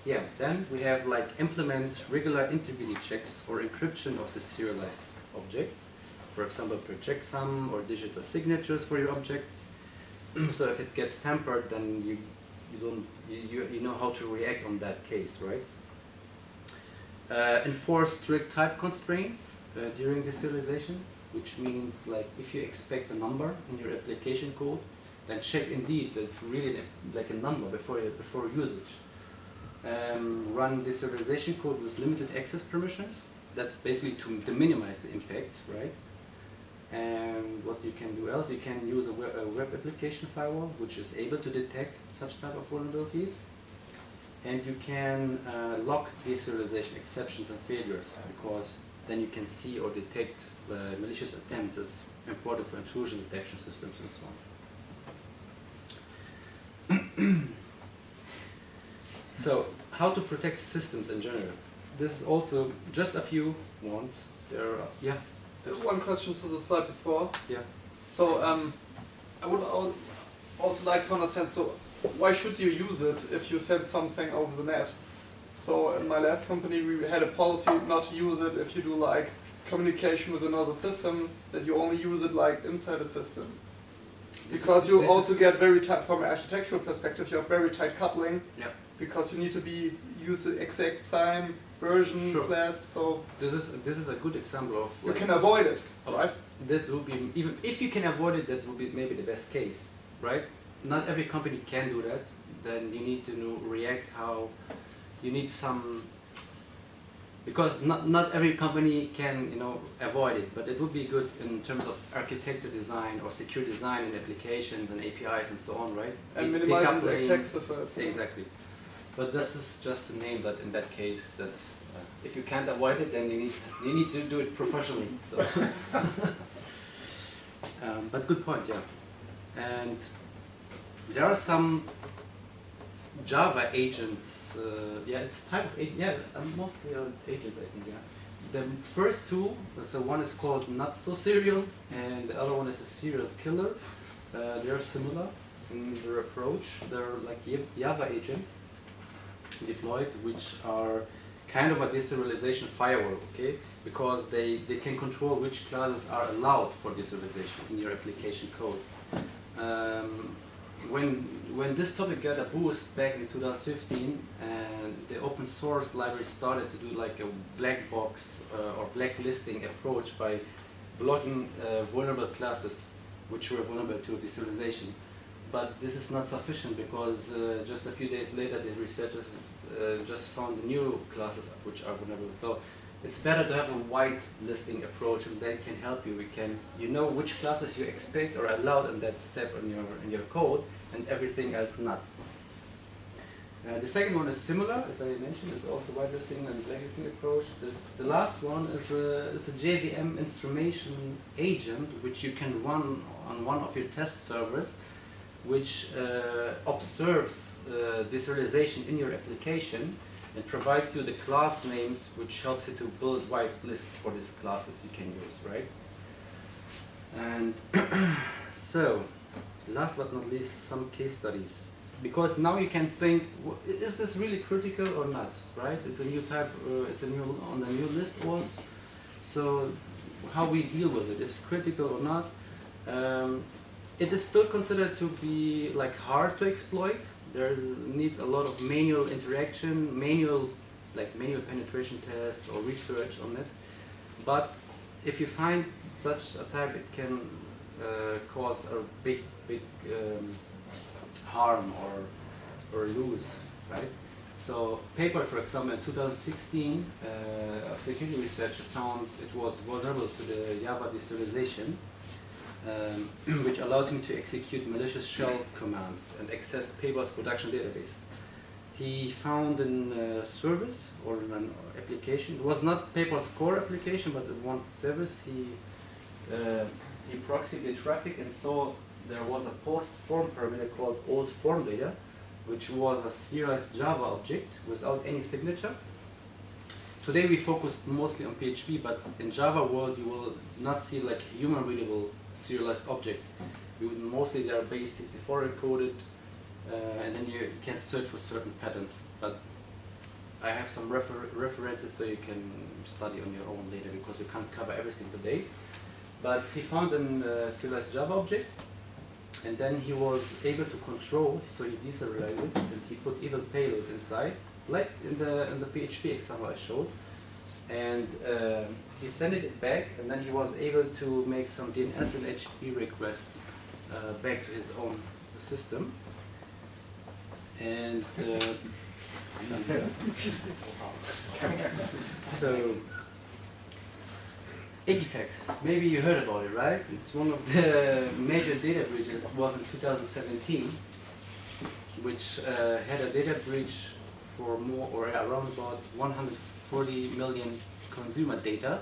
yeah, then we have like implement regular integrity checks or encryption of the serialized objects. For example, per checksum or digital signatures for your objects. So if it gets tampered, then you know how to react on that case, right? Enforce strict type constraints during deserialization, which means like if you expect a number in your application code, then check indeed that it's really like a number before usage. Run deserialization code with limited access permissions. That's basically to minimize the impact, right? And what you can do else, you can use a web application firewall, which is able to detect such type of vulnerabilities. And you can lock deserialization exceptions and failures, because then you can see or detect malicious attempts as important for intrusion detection systems and so on. So, how to protect systems in general? This is also just a few ones. There are, yeah. One question to the slide before. Yeah. So I would also like to understand, so why should you use it if you send something over the net? So in my last company we had a policy not to use it if you do like communication with another system, that you only use it like inside a system. Because you also get very tight, from an architectural perspective, you have very tight coupling. Yeah. Because you need to use the exact same version, sure. class, so this is a good example of you can avoid it, right? That will be, even if you can avoid it, that will be maybe the best case, right? Not every company can do that. Then you need to react how you need some, because not every company can avoid it, but it would be good in terms of architecture design or secure design and applications and APIs and so on, right? And minimizing the attack surface. Exactly. But this is just to name that in that case that if you can't avoid it, then you need to do it professionally. So, but good point, yeah. And there are some Java agents. Yeah, it's type of mostly agents, I think. Yeah. The first two, so one is called not so serial, and the other one is a serial killer. They're similar in their approach. They're like Java agents deployed, which are kind of a deserialization firewall, okay? Because they can control which classes are allowed for deserialization in your application code. When this topic got a boost back in 2015, and the open source library started to do like a black box or blacklisting approach by blocking vulnerable classes which were vulnerable to deserialization. But this is not sufficient, because just a few days later the researchers just found new classes which are vulnerable. So it's better to have a white listing approach, and that can help you. You know which classes you expect or allowed in that step in your code, and everything else not. The second one is similar, as I mentioned, is also whitelisting and blacklisting approach. The last one is a JVM instrumentation agent, which you can run on one of your test servers, which observes deserialization in your application and provides you the class names, which helps you to build white lists for these classes you can use, right? And so, last but not least, some case studies. Because now you can think, is this really critical or not, right? It's a new type, it's on the new list, or so how we deal with it, is it critical or not? It is still considered to be like hard to exploit. There needs a lot of manual interaction, manual penetration test or research on it. But if you find such a type, it can cause a big harm or lose, right? So paper, for example, in 2016, a security researcher found it was vulnerable to the Java deserialization, which allowed him to execute malicious shell commands and access Paper's production database. He found a service or an application. It was not Paper's core application, but one service. He proxied the traffic and saw there was a post form parameter called old form data, which was a serialized Java object without any signature. Today we focused mostly on PHP, but in Java world you will not see like human readable serialized objects. Mostly they are base 64 encoded, and then you can search for certain patterns. But I have some references so you can study on your own later because we can't cover everything today. But he found a serialized Java object, and then he was able to control, so he deserialized it, and he put evil payload inside, like in the PHP example I showed. And he sent it back, and then he was able to make some DNS and HTTP requests back to his own system. And so, Equifax, maybe you heard about it, right? It's one of the major data breaches. It was in 2017, which had a data breach for more or around about 140 million consumer data.